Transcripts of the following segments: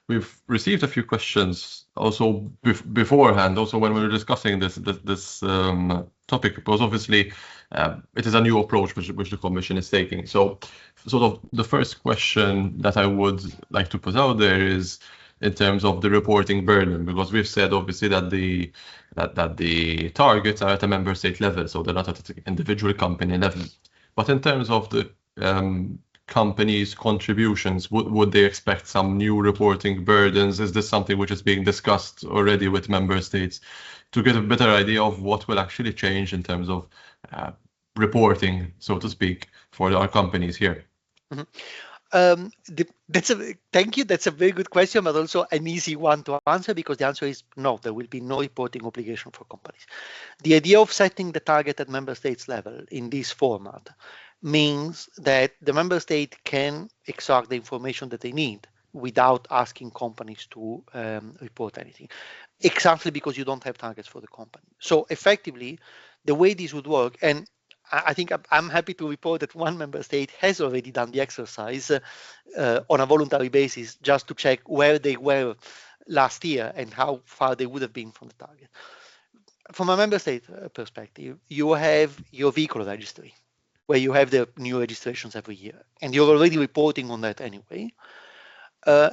we've received a few questions also beforehand, also when we were discussing this topic, because obviously it is a new approach which the Commission is taking. So sort of the first question that I would like to put out there is in terms of the reporting burden, because we've said obviously that the targets are at a member state level, so they're not at an individual company level. But in terms of the companies' contributions, would they expect some new reporting burdens? Is this something which is being discussed already with member states to get a better idea of what will actually change in terms of reporting, so to speak, for our companies here? Thank you. That's a very good question, but also an easy one to answer, because the answer is no, there will be no reporting obligation for companies. The idea of setting the target at member states level in this format means that the member state can extract the information that they need without asking companies to report anything, exactly because you don't have targets for the company. So effectively, the way this would work, and I think I'm happy to report that one member state has already done the exercise on a voluntary basis just to check where they were last year and how far they would have been from the target. From a member state perspective, you have your vehicle registry, where you have the new registrations every year, and you're already reporting on that anyway.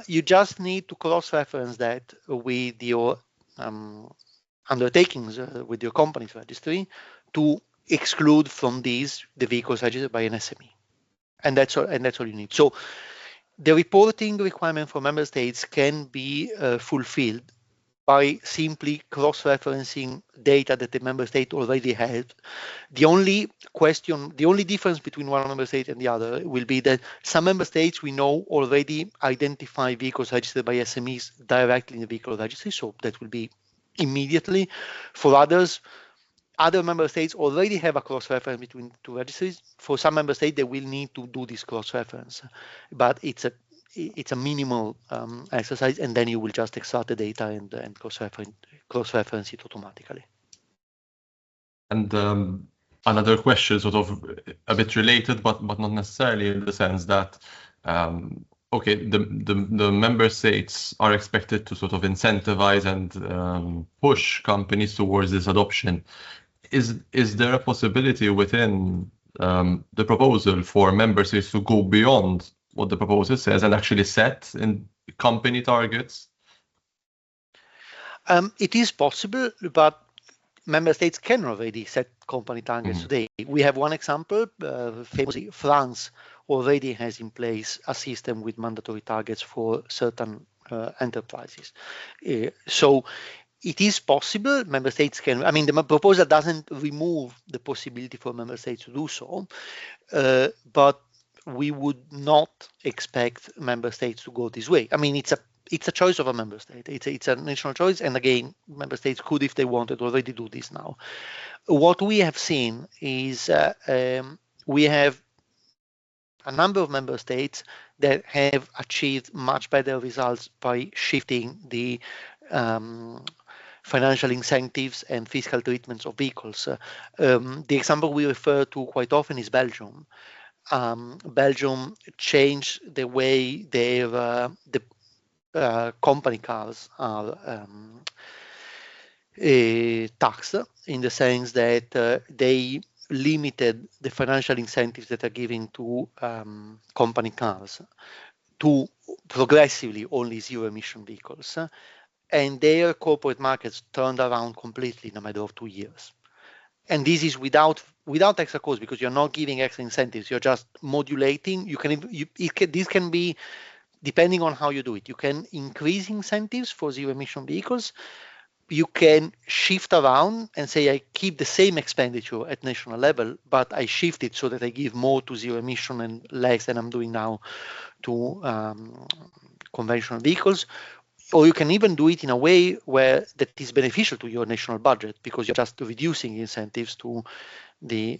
You just need to cross-reference that with your undertakings with your company's registry to exclude from these the vehicles registered by an SME, and that's all you need. So the reporting requirement for member states can be fulfilled by simply cross-referencing data that the member state already has. The only difference between one member state and the other will be that some member states we know already identify vehicles registered by SMEs directly in the vehicle registry, so that will be immediately. For others, other member states already have a cross-reference between two registries. For some member states, they will need to do this cross-reference, but it's a minimal exercise, and then you will just extract the data and cross-reference it automatically. And another question, sort of a bit related, but not necessarily, in the sense that okay, the member states are expected to sort of incentivize and push companies towards this adoption. Is there a possibility within the proposal for member states to go beyond what the proposal says and actually set in company targets? It is possible, but member states can already set company targets today. We have one example. Famously, France already has in place a system with mandatory targets for certain enterprises. So it is possible. Member states can. I mean, the proposal doesn't remove the possibility for member states to do so, but we would not expect member states to go this way. I mean, it's a choice of a member state. It's a national choice, and again, member states could, if they wanted, already do this now. What we have seen is we have a number of member states that have achieved much better results by shifting the financial incentives and fiscal treatments of vehicles. The example we refer to quite often is Belgium. Belgium changed the way the company cars are taxed, in the sense that they limited the financial incentives that are given to company cars to progressively only zero-emission vehicles, and their corporate markets turned around completely in a matter of 2 years. And this is without extra cost, because you're not giving extra incentives. You're just modulating. This can be, depending on how you do it. You can increase incentives for zero-emission vehicles. You can shift around and say, I keep the same expenditure at national level, but I shift it so that I give more to zero-emission and less than I'm doing now to conventional vehicles. Or you can even do it in a way where that is beneficial to your national budget, because you're just reducing incentives to the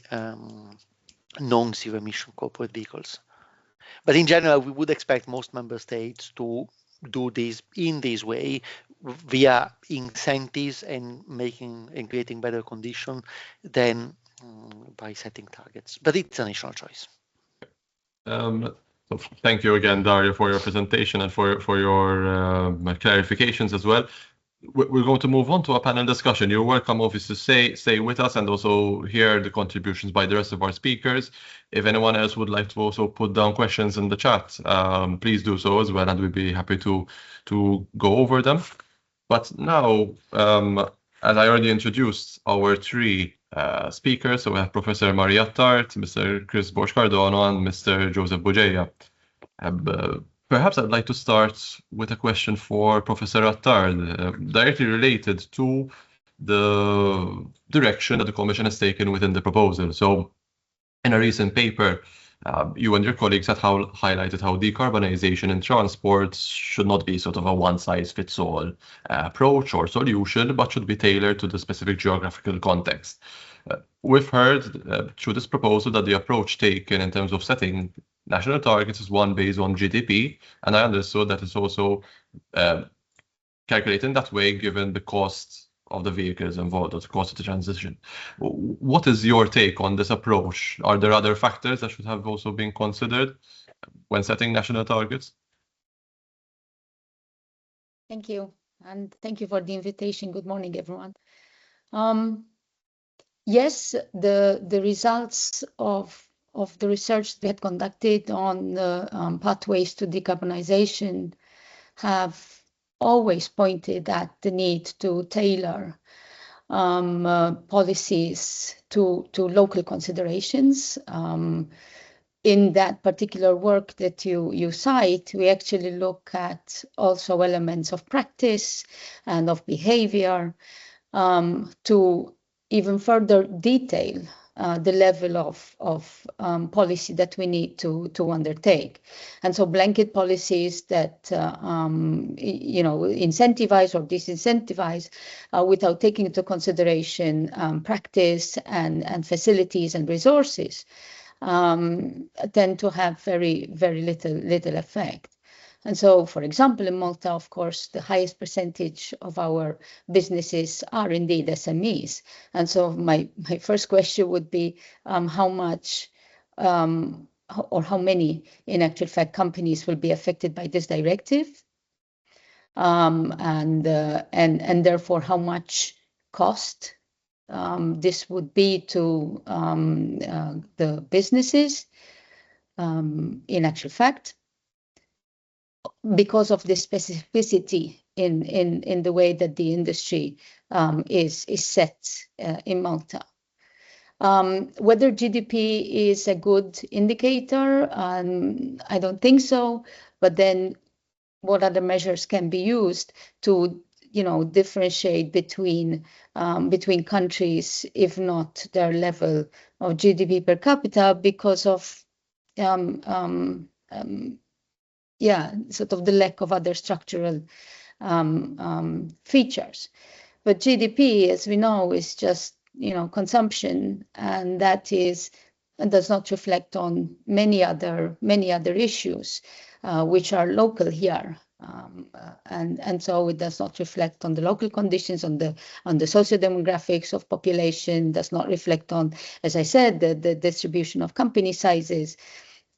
non-zero emission corporate vehicles. But in general, we would expect most member states to do this in this way, via incentives and creating better conditions than by setting targets. But it's a national choice. Well, So thank you again, Dario, for your presentation and for your clarifications as well. We're going to move on to a panel discussion. You're welcome, obviously, to stay with us and also hear the contributions by the rest of our speakers. If anyone else would like to also put down questions in the chat, please do so as well, and we'd be happy to go over them. But now, as I already introduced our three speakers, so we have Professor Maria Attard, Mr. Chris Borg Cardona, and Mr. Joseph Bugeja. Perhaps I'd like to start with a question for Professor Attard, directly related to the direction that the Commission has taken within the proposal. So, in a recent paper, you and your colleagues had highlighted how decarbonisation in transport should not be sort of a one-size-fits-all approach or solution, but should be tailored to the specific geographical context. We've heard through this proposal that the approach taken in terms of setting national targets is one based on GDP, and I understood that it's also calculated that way given the cost of the vehicles involved, or the cost of the transition. What is your take on this approach? Are there other factors that should have also been considered when setting national targets? Thank you, and thank you for the invitation. Good morning, everyone. Yes, the results of the research we had conducted on the pathways to decarbonization have always pointed at the need to tailor policies to local considerations. In that particular work that you cite, we actually look at also elements of practice and of behavior to even further detail the level of policy that we need to undertake. And so blanket policies that incentivize or disincentivize without taking into consideration practice and facilities and resources tend to have very, very little effect. And so, for example, in Malta, of course, the highest percentage of our businesses are indeed SMEs. And so my first question would be how much or how many, in actual fact, companies will be affected by this directive? And therefore, how much cost this would be to the businesses in actual fact, because of the specificity in the way that the industry is set in Malta. Whether GDP is a good indicator, I don't think so. But then, what other measures can be used to, differentiate between countries, if not their level of GDP per capita, because of sort of the lack of other structural features. But GDP, as we know, is just consumption, and that does not reflect on many other issues which are local here, and so it does not reflect on the local conditions, on the socio-demographics of population, does not reflect on, as I said, the distribution of company sizes,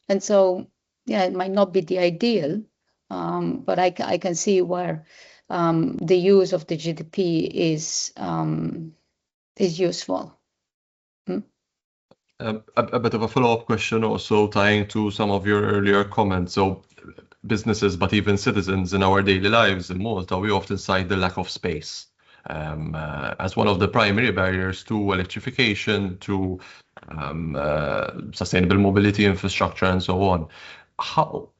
and so. Yeah, it might not be the ideal, but I can see where the use of the GDP is useful. A bit of a follow-up question also tying to some of your earlier comments. So businesses, but even citizens in our daily lives in Malta, we often cite the lack of space as one of the primary barriers to electrification, to sustainable mobility infrastructure, and so on. How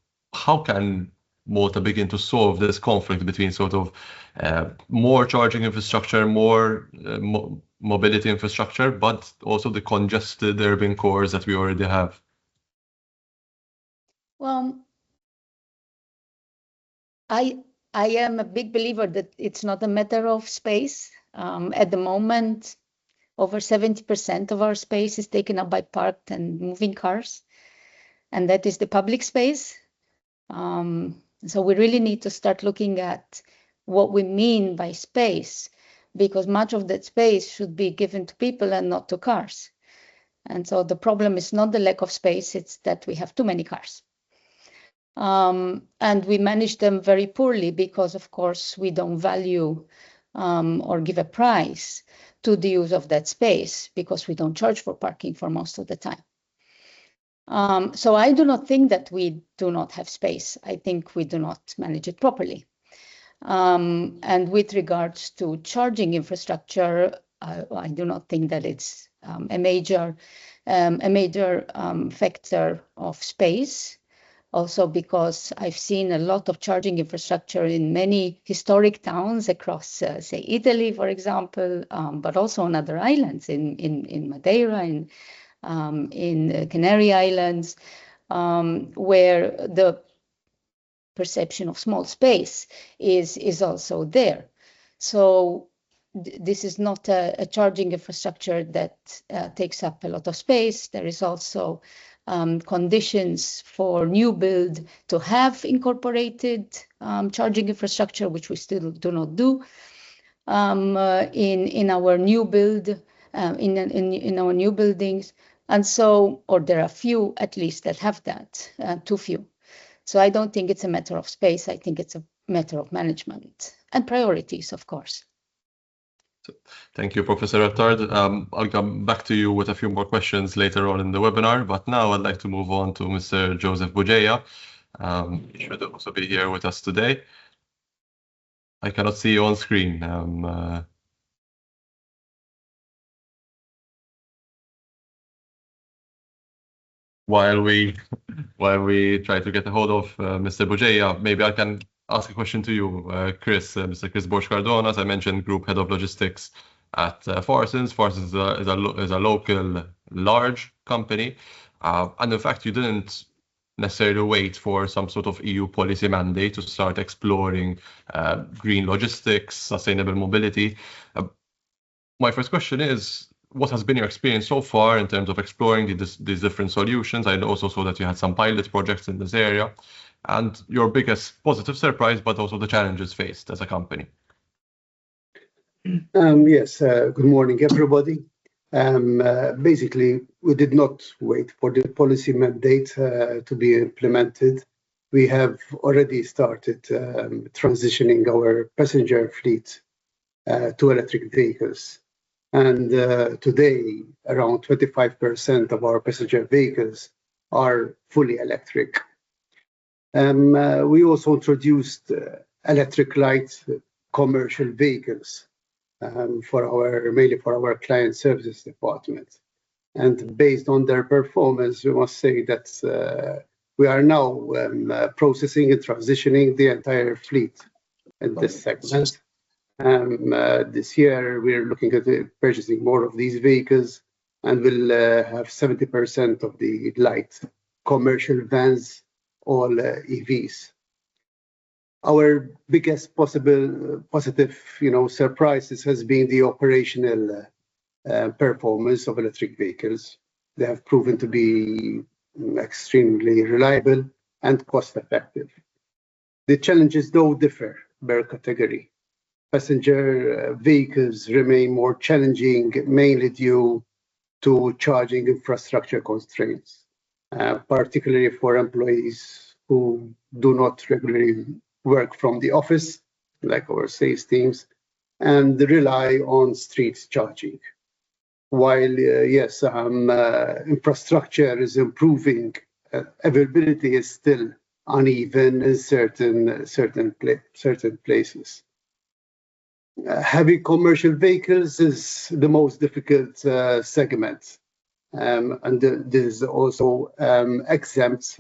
can Malta begin to solve this conflict between sort of more charging infrastructure, more mobility infrastructure, but also the congested urban cores that we already have? Well, I am a big believer that it's not a matter of space. At the moment, over 70% of our space is taken up by parked and moving cars, and that is the public space. So we really need to start looking at what we mean by space, because much of that space should be given to people and not to cars. And so the problem is not the lack of space, it's that we have too many cars. And we manage them very poorly because, of course, we don't value or give a price to the use of that space because we don't charge for parking for most of the time. So I do not think that we do not have space. I think we do not manage it properly. And with regards to charging infrastructure, I do not think that it's a major factor of space. Also because I've seen a lot of charging infrastructure in many historic towns across, say, Italy, for example, but also on other islands in Madeira, in Canary Islands, where the perception of small space is also there. So this is not a charging infrastructure that takes up a lot of space. There is also conditions for new build to have incorporated charging infrastructure, which we still do not do in our new build, in our new buildings. And so, or there are few at least that have that, too few. So I don't think it's a matter of space. I think it's a matter of management and priorities, of course. Thank you, Professor Attard. I'll come back to you with a few more questions later on in the webinar, but now I'd like to move on to Mr. Joseph Bugeja. He should also be here with us today. I cannot see you on screen. While we try to get a hold of Mr. Bugeja, maybe I can ask a question to you, Chris, Mr. Chris Borg Cardona. As I mentioned, Group Head of Logistics at Farsons. Farsons is a local, large company. And in fact, you didn't necessarily wait for some sort of EU policy mandate to start exploring green logistics, sustainable mobility. My first question is, what has been your experience so far in terms of exploring these different solutions? I also saw that you had some pilot projects in this area, and your biggest positive surprise, but also the challenges faced as a company. Yes, good morning, everybody. Basically, we did not wait for the policy mandate to be implemented. We have already started transitioning our passenger fleet to electric vehicles. And today, around 25% of our passenger vehicles are fully electric. We also introduced electric light commercial vehicles mainly for our client services department. And based on their performance, we must say that we are now processing and transitioning the entire fleet in this segment. This year, we're looking at purchasing more of these vehicles, and we'll have 70% of the light commercial vans, all EVs. Our biggest possible positive, surprises has been the operational performance of electric vehicles. They have proven to be extremely reliable and cost-effective. The challenges, though, differ per category. Passenger vehicles remain more challenging, mainly due to charging infrastructure constraints, particularly for employees who do not regularly work from the office, like our sales teams, and rely on street charging. While, yes, infrastructure is improving, availability is still uneven in certain places. Heavy commercial vehicles is the most difficult segment, and this is also exempt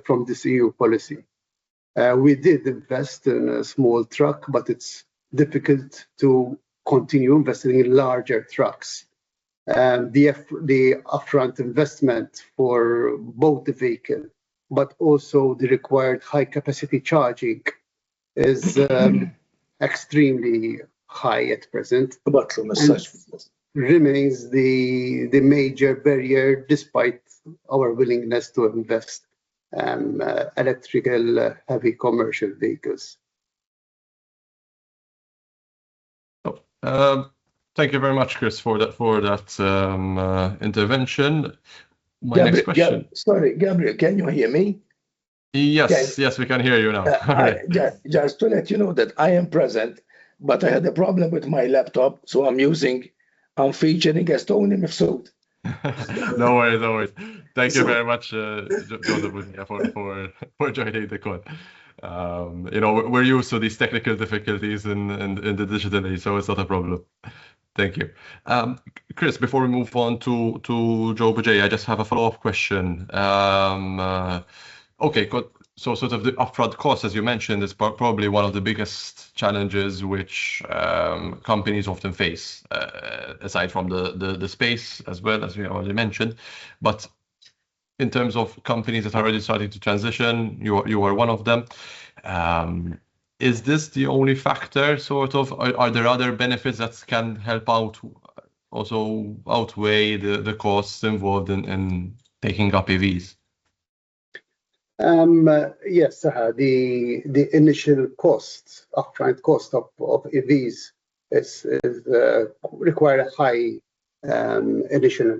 from this EU policy. We did invest in a small truck, but it's difficult to continue investing in larger trucks. The upfront investment for both the vehicle, but also the required high-capacity charging is extremely high at present. Remains the major barrier, despite our willingness to invest electrical heavy commercial vehicles. Thank you very much, Chris, for that intervention. My next question. Sorry, Gabriel, can you hear me? Yes, yes, we can hear you now. All right. Just to let you know that I am present, but I had a problem with my laptop, so I'm featuring a Stony Mifsud. No worries, no worries. Thank you very much, Joseph Bugeja, for joining the call. We're used to these technical difficulties in the digital age, so it's not a problem. Thank you. Chris, before we move on to Joe Bugeja, I just have a follow-up question. Okay, good. So sort of the upfront cost, as you mentioned, is probably one of the biggest challenges which companies often face, aside from the space as well, as we already mentioned. But in terms of companies that are already starting to transition, you are one of them. Is this the only factor, sort of? Are there other benefits that can help out, also outweigh the costs involved in taking up EVs? Yes, the initial cost, upfront cost of EVs is require a high initial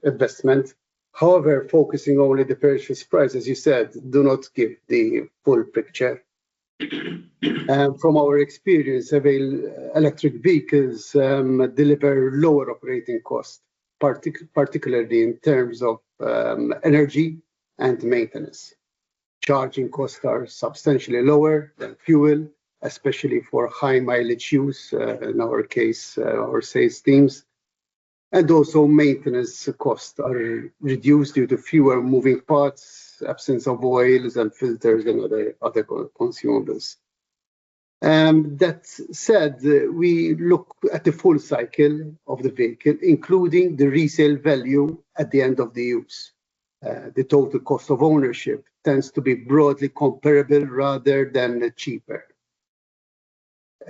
investment. However, focusing only the purchase price, as you said, do not give the full picture. From our experience, electric vehicles deliver lower operating costs, particularly in terms of energy and maintenance. Charging costs are substantially lower than fuel, especially for high mileage use, in our case, our sales teams. And also maintenance costs are reduced due to fewer moving parts, absence of oils and filters and other consumables. That said, we look at the full cycle of the vehicle, including the resale value at the end of the use. The total cost of ownership tends to be broadly comparable rather than cheaper.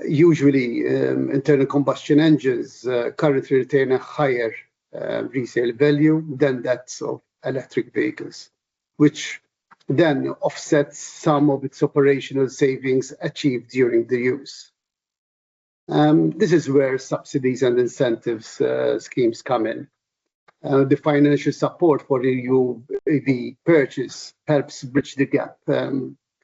Usually, internal combustion engines currently retain a higher resale value than that of electric vehicles, which then offsets some of its operational savings achieved during the use. This is where subsidies and incentives schemes come in. The financial support for the new EV purchase helps bridge the gap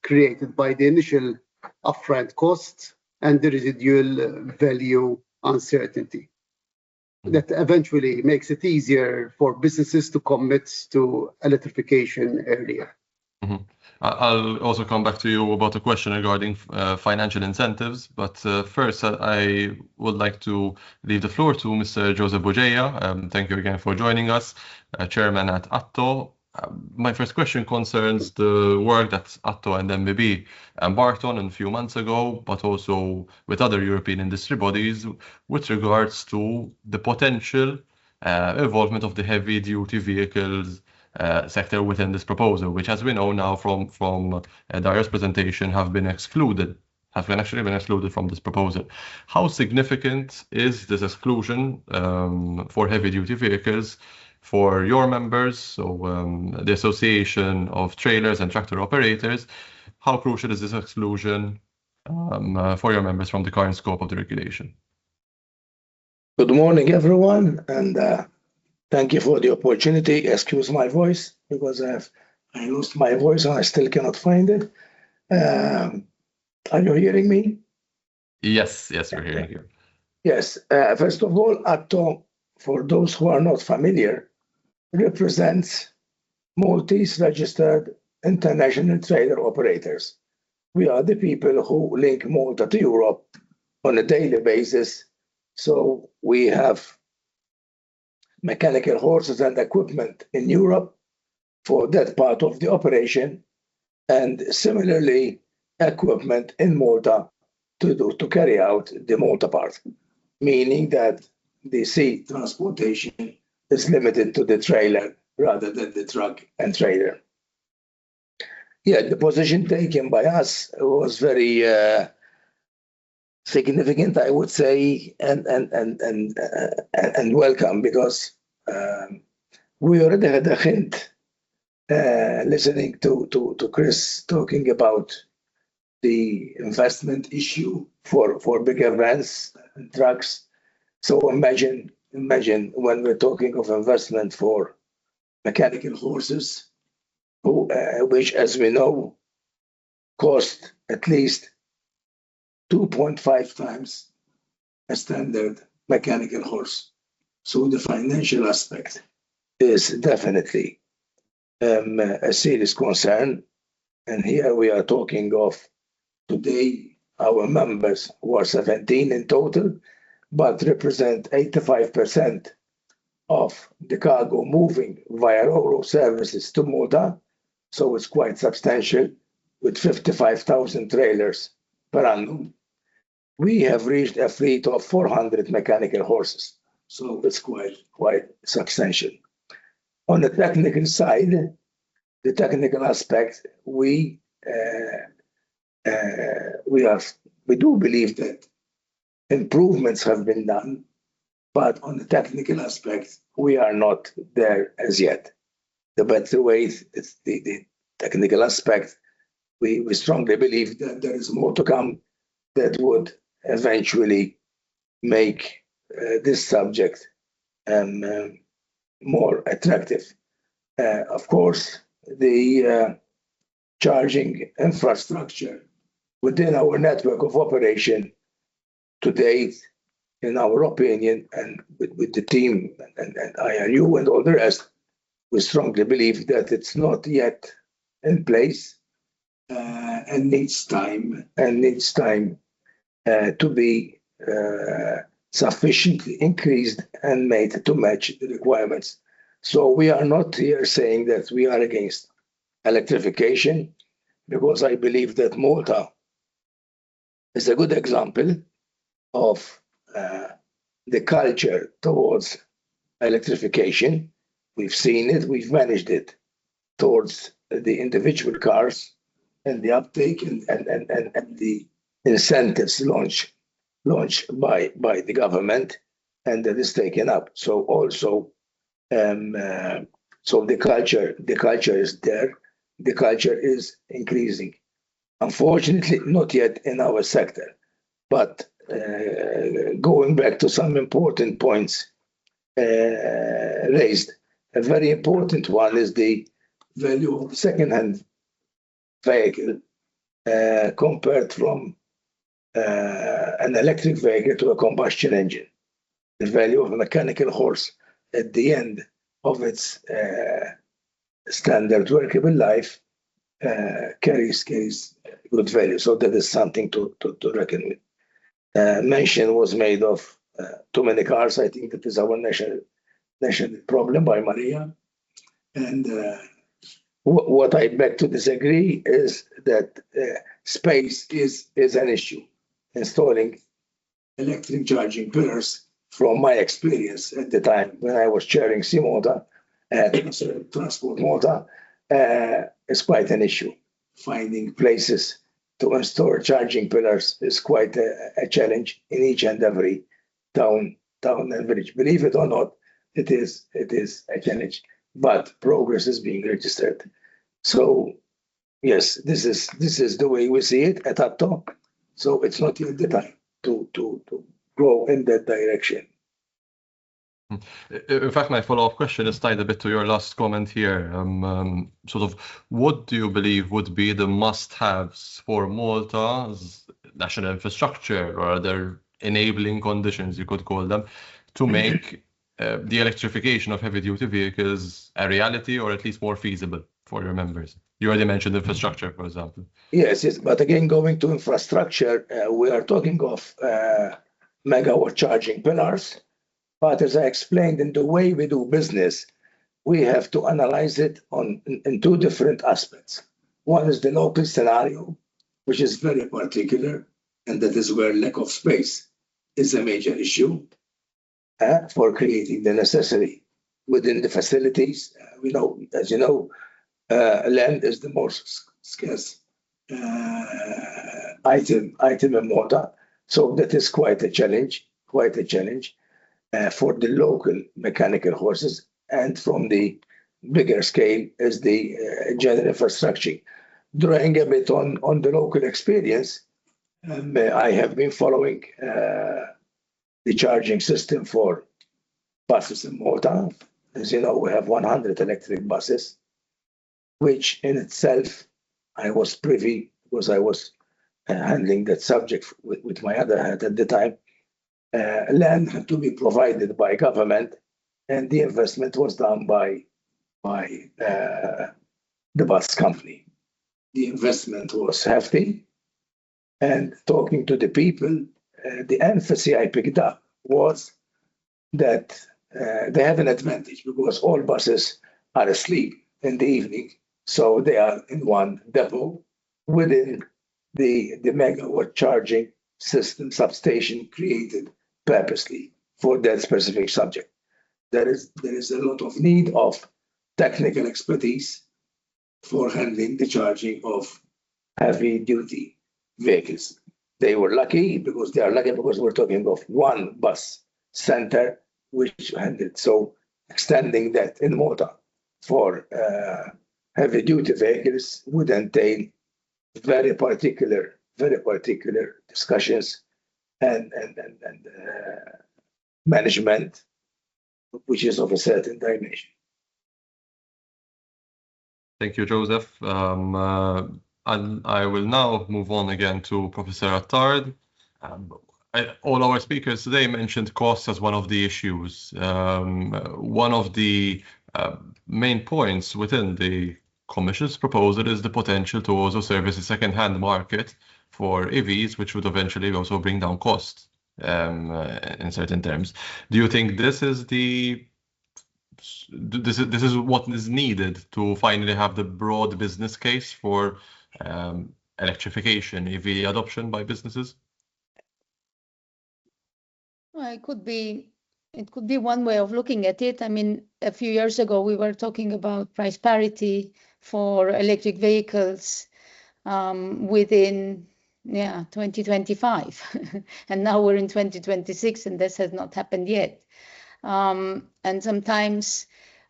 created by the initial upfront cost and the residual value uncertainty. That eventually makes it easier for businesses to commit to electrification earlier. Mm-hmm. I'll also come back to you about a question regarding financial incentives, but first I would like to leave the floor to Mr. Joseph Bugeja. Thank you again for joining us, Chairman at ATTO. My first question concerns the work that ATTO and MBB embarked on a few months ago, but also with other European industry bodies with regards to the potential involvement of the heavy-duty vehicles sector within this proposal, which, as we know now from Dario's presentation, have actually been excluded from this proposal. How significant is this exclusion for heavy-duty vehicles for your members, so the Association of Trailers and Tractor Operators? How crucial is this exclusion for your members from the current scope of the regulation? Good morning, everyone, and thank you for the opportunity. Excuse my voice because I lost my voice and I still cannot find it. Are you hearing me? Yes, we're hearing you. Yes. First of all, ATTO, for those who are not familiar, represents Maltese registered international trailer operators. We are the people who link Malta to Europe on a daily basis. So we have mechanical horses and equipment in Europe for that part of the operation, and similarly equipment in Malta to carry out the Malta part, meaning that the sea transportation is limited to the trailer rather than the truck and trailer. Yeah, the position taken by us was very significant, I would say, and welcome, because we already had a hint listening to Chris talking about the investment issue for bigger vans and trucks. So imagine when we're talking of investment for mechanical horses which, as we know, cost at least 2.5 times a standard mechanical horse. So the financial aspect is definitely a serious concern. And here we are talking of today, our members who are 17 in total, but represent 85% of the cargo moving via Ro-Ro services to Malta. So it's quite substantial, with 55,000 trailers per annum. We have reached a fleet of 400 mechanical horses. So it's quite substantial. On the technical side, the technical aspect, we do believe that improvements have been done, but on the technical aspect, we are not there as yet. The better way is the technical aspect. We strongly believe that there is more to come that would eventually make this subject more attractive. Of course, the charging infrastructure within our network of operation to date, in our opinion, and with the team and IRU and all the rest, we strongly believe that it's not yet in place and needs time to be sufficiently increased and made to match the requirements. So we are not here saying that we are against electrification, because I believe that Malta is a good example of the culture towards electrification. We've seen it, we've managed it towards the individual cars and the uptake and the incentives launched by the government, and that is taken up. So also, so the culture is there, the culture is increasing. Unfortunately, not yet in our sector, but going back to some important points raised, a very important one is the value of second-hand vehicle compared from an electric vehicle to a combustion engine. The value of a mechanical horse at the end of its standard workable life carries good value. So that is something to reckon with. Mention was made of too many cars. I think that is our national problem by Maria. And what I beg to disagree is that space is an issue. Installing electric charging pillars, from my experience at the time when I was chairing Malta, Transport Malta, is quite an issue. Finding places to install charging pillars is quite a challenge in each and every town and village. Believe it or not, it is a challenge, but progress is being registered. So yes, this is the way we see it at ATTO. So it's not yet the time to go in that direction. In fact, my follow-up question is tied a bit to your last comment here. Sort of, what do you believe would be the must-haves for Malta's national infrastructure, or other enabling conditions, you could call them, to make the electrification of heavy-duty vehicles a reality, or at least more feasible for your members? You already mentioned infrastructure, for example. Yes, but again, going to infrastructure, we are talking of megawatt charging pillars. But as I explained, in the way we do business, we have to analyze it in two different aspects. One is the local scenario, which is very particular, and that is where lack of space is a major issue for creating the necessary within the facilities. We know, as you know, land is the most scarce item in Malta, so that is quite a challenge. For the local mechanical horses, and from the bigger scale is the general infrastructure. Drawing a bit on the local experience, I have been following the charging system for buses in Malta. As you know, we have 100 electric buses. which in itself I was privy, because I was handling that subject with my other hat at the time. Land had to be provided by government, and the investment was done by the bus company. The investment was hefty, and talking to the people, the emphasis I picked up was that they have an advantage because all buses are asleep in the evening, so they are in one depot within the megawatt charging system substation created purposely for that specific subject. There is a lot of need of technical expertise for handling the charging of heavy duty vehicles. They were lucky because we're talking of one bus center which handled. So extending that in Malta for heavy duty vehicles would entail very particular discussions and management, which is of a certain dimension. Thank you, Joseph. And I will now move on again to Professor Attard. All our speakers today mentioned costs as one of the issues. One of the main points within the Commission's proposal is the potential to also service a second-hand market for EVs, which would eventually also bring down costs in certain terms. Do you think this is what is needed to finally have the broad business case for electrification, EV adoption by businesses? Well, it could be one way of looking at it. I mean, a few years ago, we were talking about price parity for electric vehicles within 2025. And now we're in 2026, and this has not happened yet. And sometimes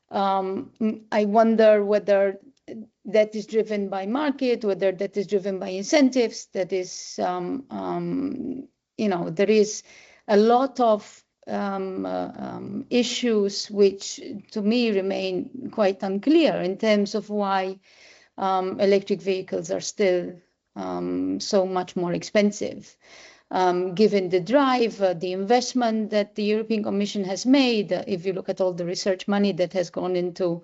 I wonder whether that is driven by market, whether that is driven by incentives, that is, there is a lot of issues which to me remain quite unclear in terms of why electric vehicles are still so much more expensive. Given the drive, the investment that the European Commission has made, if you look at all the research money that has gone into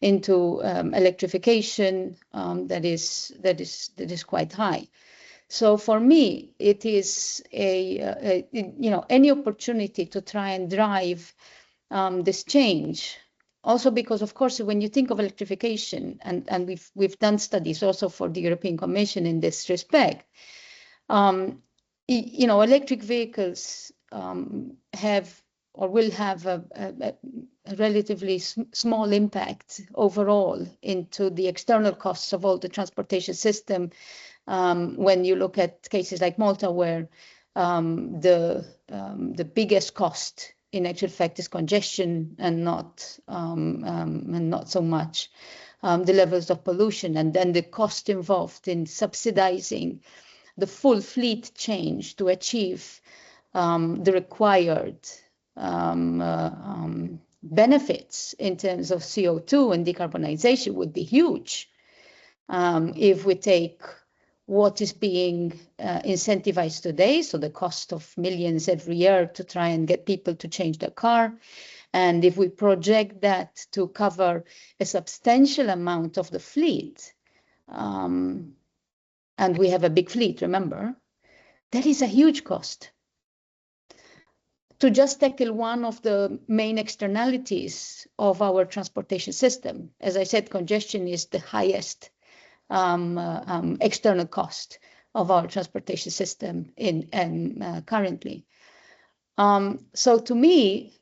electrification, that is quite high. So for me, it is any opportunity to try and drive this change. Also because, of course, when you think of electrification, and we've done studies also for the European Commission in this respect, electric vehicles have or will have a relatively small impact overall into the external costs of all the transportation system. When you look at cases like Malta, where the biggest cost in actual fact is congestion and not so much the levels of pollution, and then the cost involved in subsidizing the full fleet change to achieve the required benefits in terms of CO2 and decarbonization would be huge. If we take what is being incentivized today, so the cost of millions every year to try and get people to change their car, and if we project that to cover a substantial amount of the fleet, and we have a big fleet, remember, that is a huge cost. To just tackle one of the main externalities of our transportation system, as I said, congestion is the highest external cost of our transportation system currently. So to me,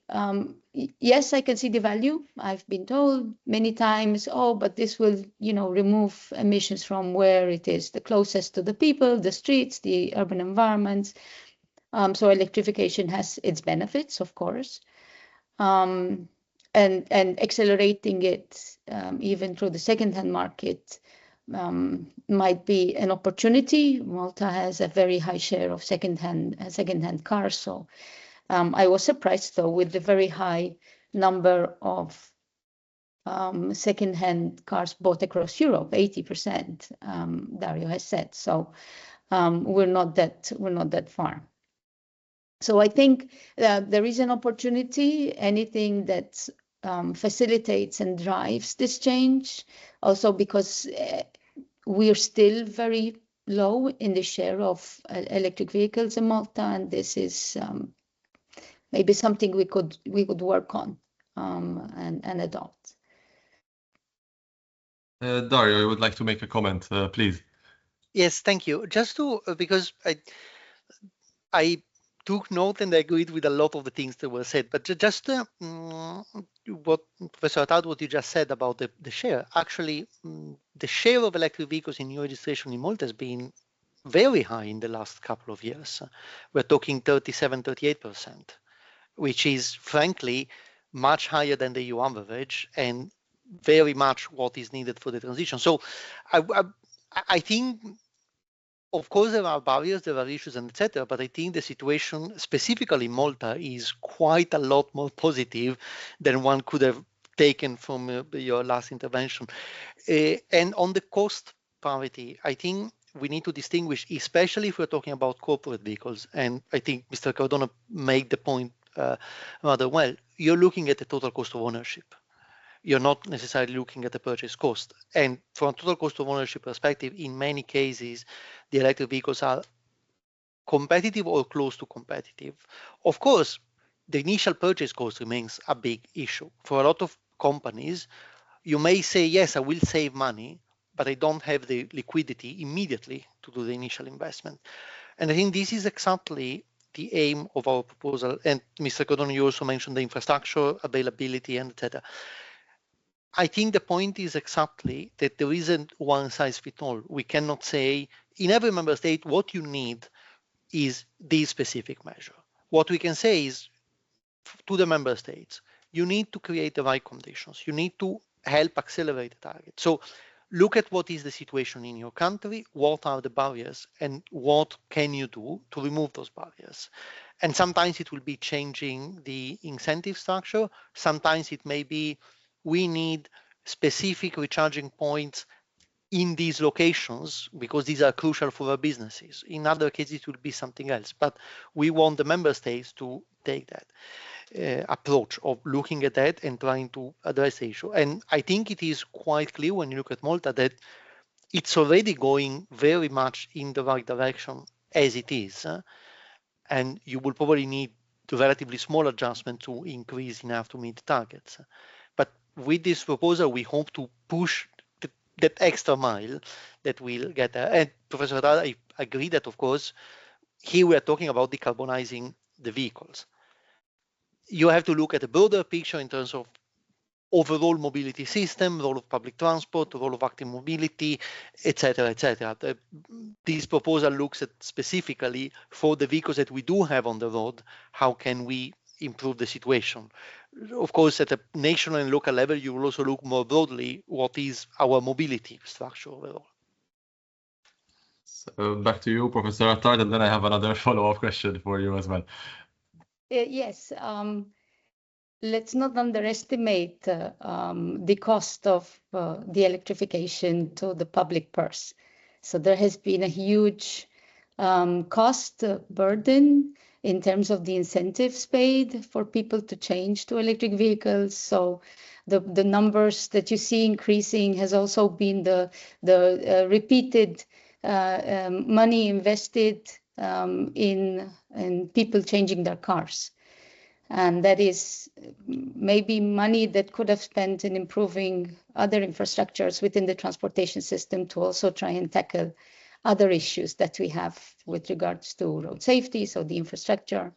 yes, I can see the value. I've been told many times, oh, but this will, remove emissions from where it is the closest to the people, the streets, the urban environments. So electrification has its benefits, of course, and accelerating it even through the second-hand market might be an opportunity. Malta has a very high share of second-hand cars, so I was surprised though with the very high number of second-hand cars bought across Europe, 80%, Dario has said. So we're not that far. So I think there is an opportunity, anything that facilitates and drives this change, also because we're still very low in the share of electric vehicles in Malta, and this is maybe something we could work on and adopt. Dario, you would like to make a comment, please? Yes, thank you. Just to because I took note and I agreed with a lot of the things that were said, but just what Professor Attard, what you just said about the share. Actually, the share of electric vehicles in new registration in Malta has been very high in the last couple of years. We're talking 37, 38%, which is frankly much higher than the EU average and very much what is needed for the transition. So I think, of course, there are barriers, there are issues, and etc. But I think the situation, specifically in Malta, is quite a lot more positive than one could have taken from your last intervention. And on the cost parity, I think we need to distinguish, especially if we're talking about corporate vehicles. And I think Mr. Cardona made the point rather well. You're looking at the total cost of ownership. You're not necessarily looking at the purchase cost. And from a total cost of ownership perspective, in many cases, the electric vehicles are competitive or close to competitive. Of course, the initial purchase cost remains a big issue. For a lot of companies, you may say, yes, I will save money, but I don't have the liquidity immediately to do the initial investment. And I think this is exactly the aim of our proposal. And Mr. Cardona, you also mentioned the infrastructure, availability, and etc. I think the point is exactly that there isn't one size fits all. We cannot say in every member state what you need is this specific measure. What we can say is to the member states, you need to create the right conditions. You need to help accelerate the target. So look at what is the situation in your country, what are the barriers, and what can you do to remove those barriers. And sometimes it will be changing the incentive structure. Sometimes it may be we need specific recharging points in these locations because these are crucial for our businesses. In other cases, it will be something else. But we want the member states to take that approach of looking at that and trying to address the issue. And I think it is quite clear when you look at Malta that it's already going very much in the right direction as it is. And you will probably need a relatively small adjustment to increase enough to meet the targets. But with this proposal, we hope to push that extra mile that we'll get there. And Professor Attard, I agree that, of course, here we are talking about decarbonizing the vehicles. You have to look at the broader picture in terms of overall mobility system, role of public transport, role of active mobility, etc., etc. This proposal looks at specifically for the vehicles that we do have on the road, how can we improve the situation. Of course, at a national and local level, you will also look more broadly what is our mobility structure overall. So back to you, Professor Attard, and then I have another follow-up question for you as well. Yes, let's not underestimate the cost of the electrification to the public purse. So there has been a huge cost burden in terms of the incentives paid for people to change to electric vehicles. So the numbers that you see increasing has also been the repeated money invested in people changing their cars. And that is maybe money that could have spent in improving other infrastructures within the transportation system to also try and tackle other issues that we have with regards to road safety, so the infrastructure,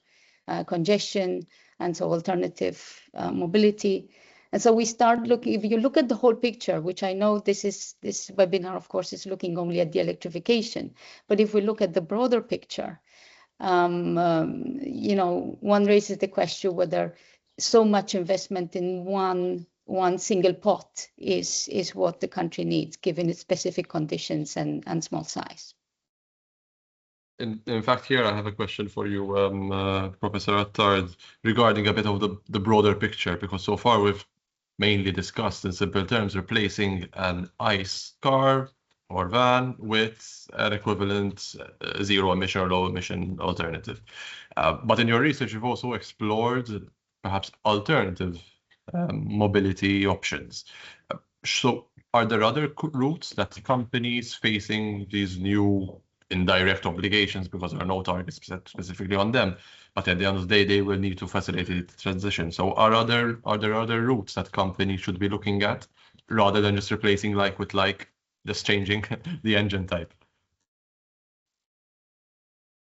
congestion, and so alternative mobility. And so we start looking, if you look at the whole picture, which I know this webinar, of course, is looking only at the electrification, but if we look at the broader picture, you know, one raises the question whether so much investment in one single pot is what the country needs, given its specific conditions and small size. In fact, here I have a question for you, Professor Attard, regarding a bit of the broader picture, because so far we've mainly discussed in simple terms, replacing an ICE car or van with an equivalent zero emission or low emission alternative. But in your research, you've also explored perhaps alternative mobility options. So are there other routes that companies facing these new indirect obligations, because there are no targets specifically on them, but at the end of the day, they will need to facilitate the transition. So are there other routes that companies should be looking at rather than just replacing like with like, just changing the engine type?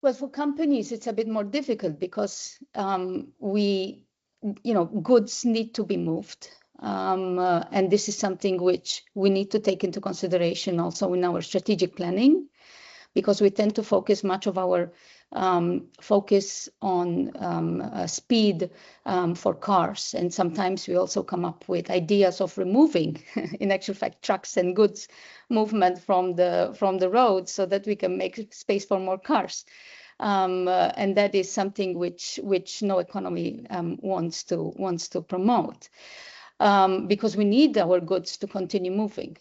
Well, for companies, it's a bit more difficult because goods need to be moved. And this is something which we need to take into consideration also in our strategic planning, because we tend to focus much of our focus on speed for cars. And sometimes we also come up with ideas of removing, in actual fact, trucks and goods movement from the road so that we can make space for more cars. And that is something which no economy wants to promote, because we need our goods to continue moving.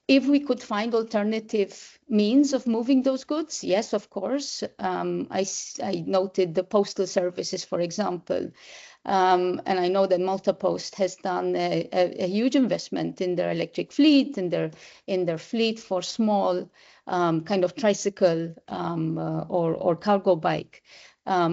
If we could find alternative means of moving those goods, yes, of course. I noted the postal services, for example, and I know that Malta Post has done a huge investment in their electric fleet, in their fleet for small kind of tricycle or cargo bike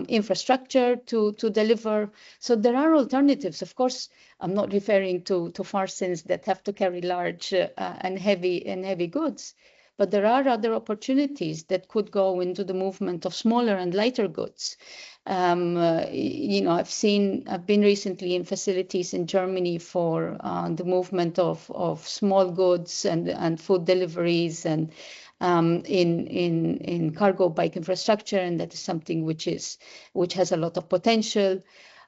infrastructure to deliver. So there are alternatives. Of course, I'm not referring to Farsons that have to carry large and heavy goods, but there are other opportunities that could go into the movement of smaller and lighter goods. I've been recently in facilities in Germany for the movement of small goods and food deliveries and in cargo bike infrastructure, and that is something which has a lot of potential.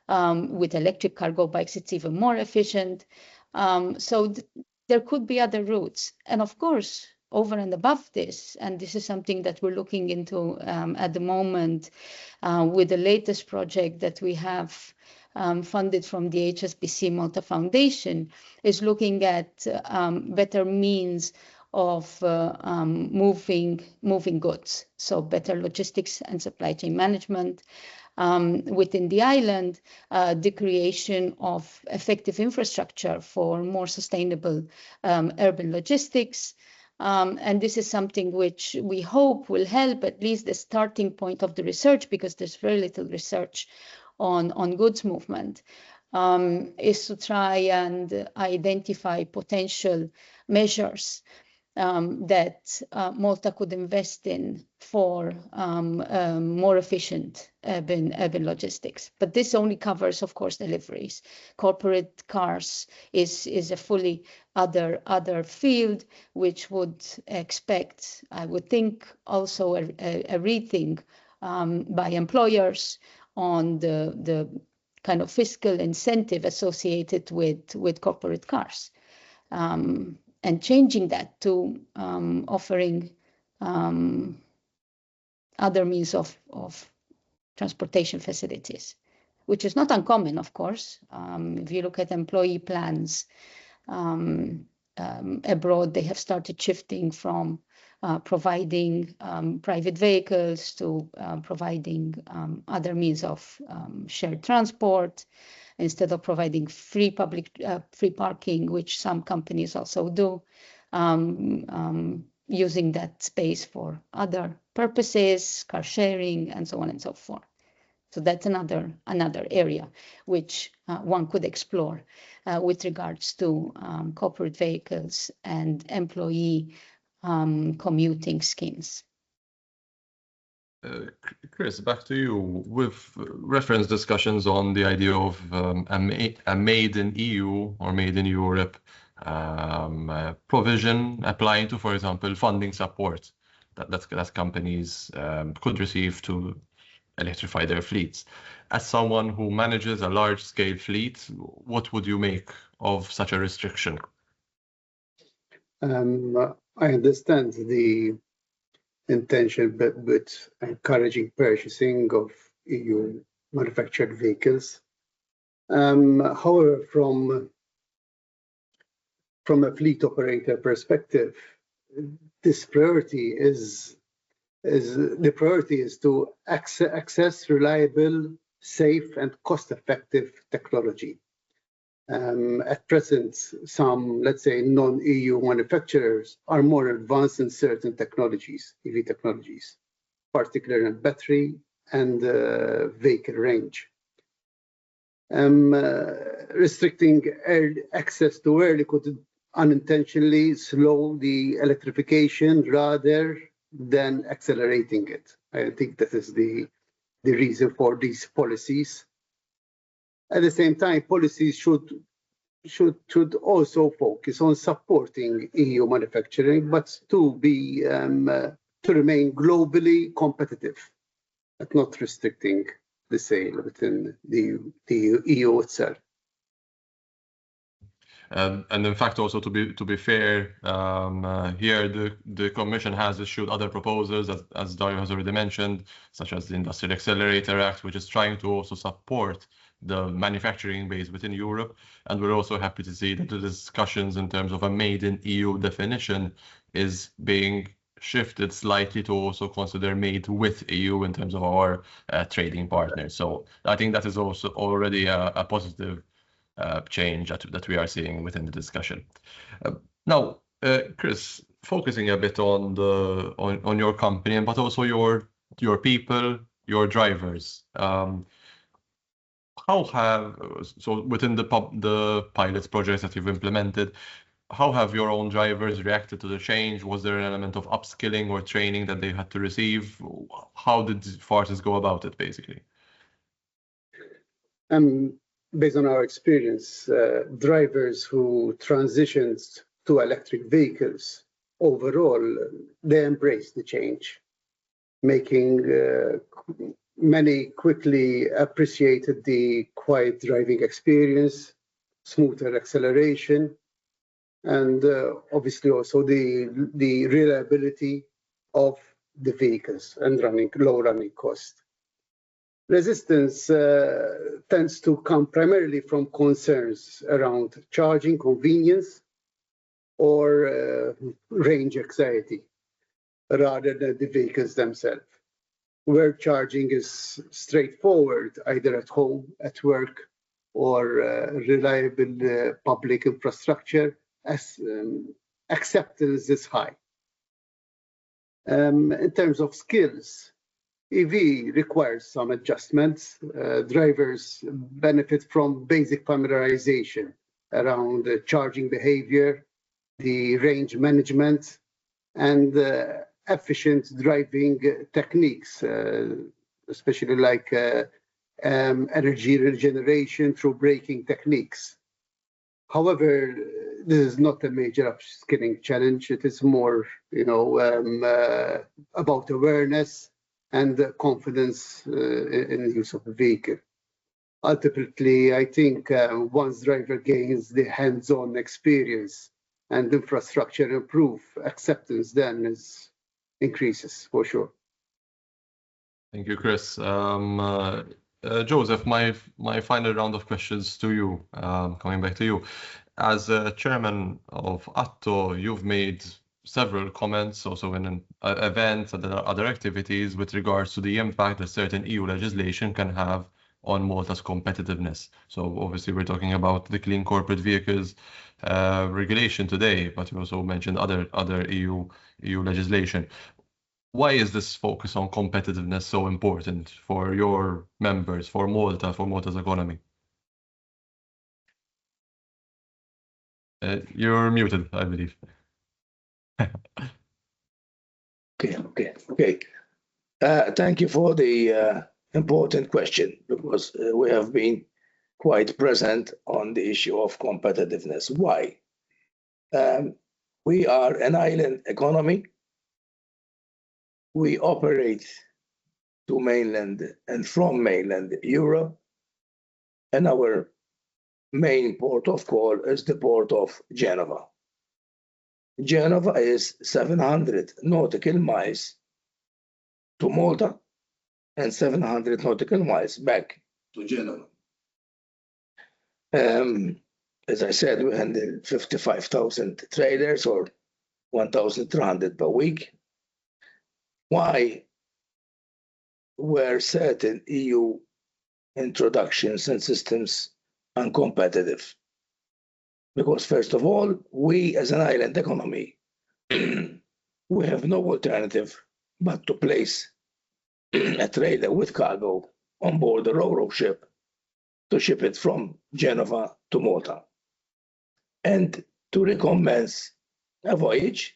With electric cargo bikes, it's even more efficient. There could be other routes, and of course, over and above this, and this is something that we're looking into at the moment with the latest project that we have funded from the HSBC Malta Foundation, is looking at better means of moving goods. So better logistics and supply chain management within the island, the creation of effective infrastructure for more sustainable urban logistics. And this is something which we hope will help at least the starting point of the research, because there's very little research on goods movement, is to try and identify potential measures that Malta could invest in for more efficient urban logistics. But this only covers, of course, deliveries. Corporate cars is a fully other field, which would expect, I would think, also a rethink by employers on the kind of fiscal incentive associated with corporate cars. And changing that to offering other means of transportation facilities, which is not uncommon, of course. If you look at employee plans abroad, they have started shifting from providing private vehicles to providing other means of shared transport, instead of providing free parking, which some companies also do, using that space for other purposes, car sharing, and so on and so forth. So that's another area which one could explore with regards to corporate vehicles and employee commuting schemes. Chris, back to you. With reference discussions on the idea of a made in EU or made in Europe provision applying to, for example, funding support that companies could receive to electrify their fleets. As someone who manages a large-scale fleet, what would you make of such a restriction? I understand the intention, but encouraging purchasing of EU manufactured vehicles. However, from from a fleet operator perspective, this priority is to access reliable, safe, and cost-effective technology. At present, some, let's say, non-EU manufacturers are more advanced in certain technologies, EV technologies, particularly in battery and vehicle range. Restricting access to early could unintentionally slow the electrification rather than accelerating it. I think that is the reason for these policies. At the same time, policies should also focus on supporting EU manufacturing, but to remain globally competitive, but not restricting the sale within the EU itself. And in fact, also to be fair, here the Commission has issued other proposals, as Dario has already mentioned, such as the Industrial Accelerator Act, which is trying to also support the manufacturing base within Europe. And we're also happy to see that the discussions in terms of a made in EU definition is being shifted slightly to also consider made with EU in terms of our trading partners. So I think that is also already a positive change that we are seeing within the discussion. Now, Chris, focusing a bit on your company, but also your people, your drivers. So within the pilots projects that you've implemented, how have your own drivers reacted to the change? Was there an element of upskilling or training that they had to receive? How did Farsons go about it, basically? Based on our experience, drivers who transitioned to electric vehicles, overall, they embraced the change, making many quickly appreciated the quiet driving experience, smoother acceleration, and obviously also the reliability of the vehicles and low running cost. Resistance tends to come primarily from concerns around charging convenience or range anxiety rather than the vehicles themselves, where charging is straightforward, either at home, at work, or reliable public infrastructure, as acceptance is high. In terms of skills, EV requires some adjustments. Drivers benefit from basic familiarization around charging behavior, the range management, and efficient driving techniques, especially like energy regeneration through braking techniques. However, this is not a major upskilling challenge. It is more, about awareness and confidence in the use of the vehicle. Ultimately, I think once driver gains the hands-on experience and infrastructure improve, acceptance then increases for sure. Thank you, Chris. Joseph, my final round of questions to you, coming back to you. As chairman of ATTO, you've made several comments also in events and other activities with regards to the impact that certain EU legislation can have on Malta's competitiveness. So obviously we're talking about the Clean Corporate Vehicles regulation today, but you also mentioned other EU legislation. Why is this focus on competitiveness so important for your members, for Malta, for Malta's economy? You're muted, I believe. Okay. Thank you for the important question, because we have been quite present on the issue of competitiveness. Why? We are an island economy. We operate to mainland and from mainland Europe, and our main port of call is the port of Genova. Genova is 700 nautical miles to Malta and 700 nautical miles back to Genova. as I said, we handle 55,000 trailers or 1,300 per week. Why were certain EU introductions and systems uncompetitive? Because first of all, we as an island economy, we have no alternative but to place a trailer with cargo on board a ro-ro ship to ship it from Genova to Malta. And to recommence a voyage,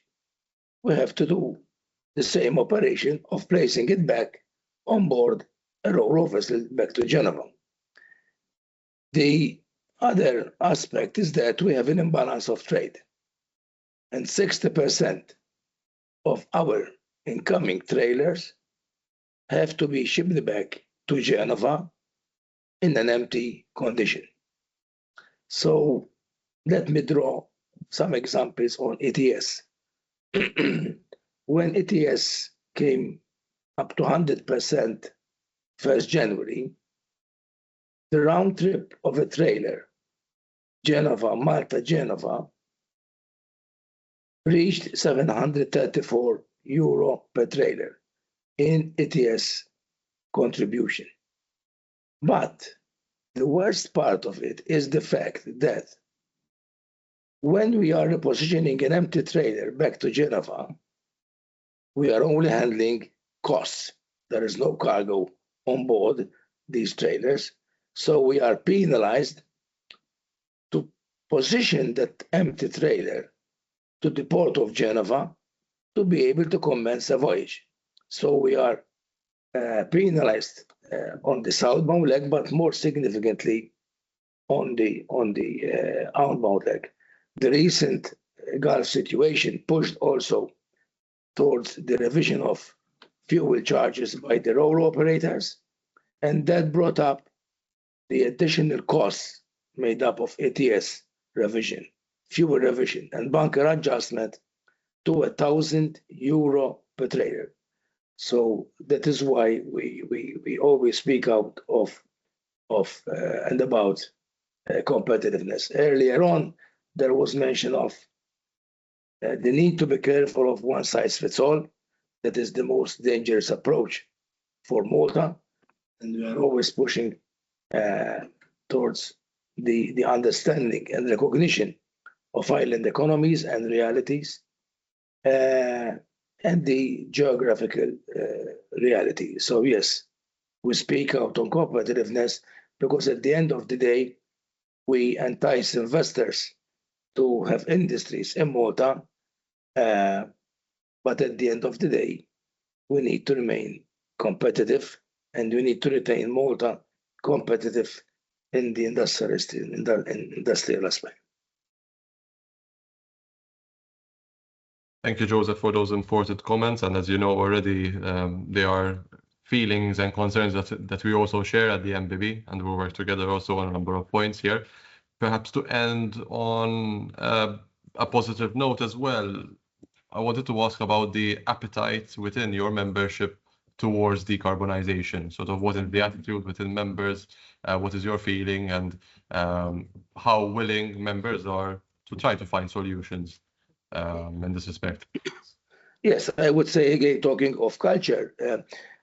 we have to do the same operation of placing it back on board a ro-ro vessel back to Geneva. The other aspect is that we have an imbalance of trade, and 60% of our incoming trailers have to be shipped back to Geneva in an empty condition. So let me draw some examples on ETS. When ETS came up to 100% 1st January, the round trip of a trailer, Geneva, Malta, Geneva, reached 734 euro per trailer in ETS contribution. But the worst part of it is the fact that when we are repositioning an empty trailer back to Geneva, we are only handling costs. There is no cargo on board these trailers. So we are penalized to position that empty trailer to the port of Geneva to be able to commence a voyage. So we are penalized on the southbound leg, but more significantly on the outbound leg. The recent Gulf situation pushed also towards the revision of fuel charges by the ro-ro operators, and that brought up the additional costs made up of ETS revision, fuel revision, and bunker adjustment to 1,000 euro per trailer. So that is why we always speak out of and about competitiveness. Earlier on, there was mention of the need to be careful of one size fits all. That is the most dangerous approach for Malta, and we are always pushing towards the understanding and recognition of island economies and realities, and the geographical reality. So yes, we speak out on competitiveness because at the end of the day, we entice investors to have industries in Malta, but at the end of the day, we need to remain competitive, and we need to retain Malta competitive in the industrial aspect. Thank you, Joseph, for those important comments. And as you know already, there are feelings and concerns that we also share at the MBB, and we work together also on a number of points here. Perhaps to end on a positive note as well, I wanted to ask about the appetite within your membership towards decarbonization. Sort of what is the attitude within members? What is your feeling, and how willing members are to try to find solutions in this respect? Yes, I would say, again, talking of culture,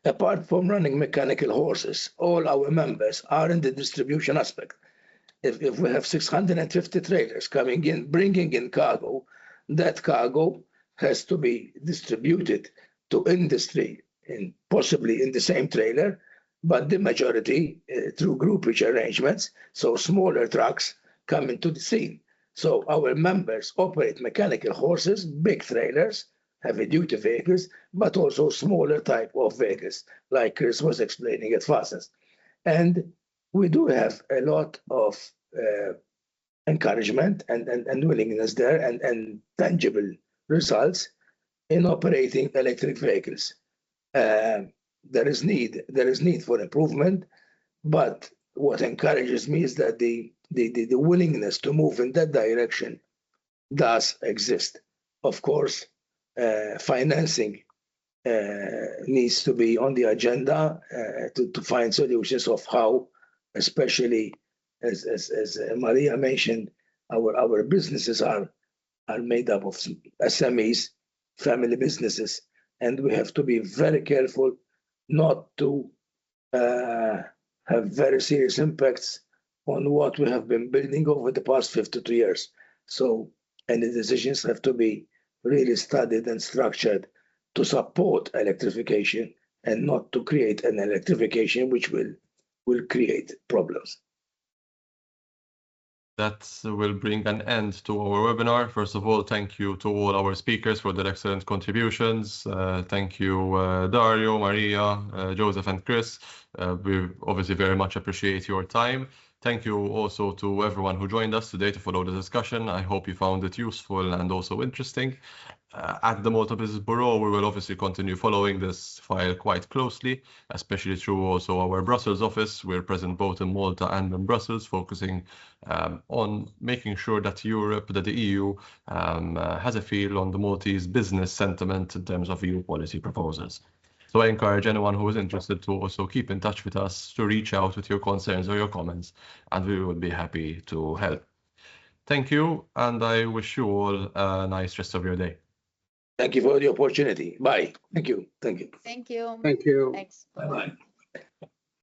apart from running mechanical horses, all our members are in the distribution aspect. If we have 650 trailers coming in, bringing in cargo, that cargo has to be distributed to industry, possibly in the same trailer, but the majority through groupage arrangements, so smaller trucks come into the scene. So our members operate mechanical horses, big trailers, heavy-duty vehicles, but also smaller type of vehicles, like Chris was explaining at Farsons. And we do have a lot of encouragement and willingness there, and tangible results in operating electric vehicles. There is need for improvement, but what encourages me is that the willingness to move in that direction does exist. Of course, financing needs to be on the agenda to find solutions of how, especially as Maria mentioned, our businesses are made up of SMEs, family businesses, and we have to be very careful not to have very serious impacts on what we have been building over the past 52 years. So any decisions have to be really studied and structured to support electrification and not to create an electrification which will create problems. That will bring an end to our webinar. First of all, thank you to all our speakers for their excellent contributions. Thank you, Dario, Maria, Joseph, and Chris. We obviously very much appreciate your time. Thank you also to everyone who joined us today to follow the discussion. I hope you found it useful and also interesting. At the Malta Business Bureau, we will obviously continue following this file quite closely, especially through also our Brussels office. We're present both in Malta and in Brussels, focusing on making sure that Europe, that the EU has a feel on the Maltese business sentiment in terms of EU policy proposals. So I encourage anyone who is interested to also keep in touch with us, to reach out with your concerns or your comments, and we would be happy to help. Thank you, and I wish you all a nice rest of your day. Thank you for the opportunity. Bye. Thank you. Thank you. Thank you. Thank you. Thanks. Bye-bye.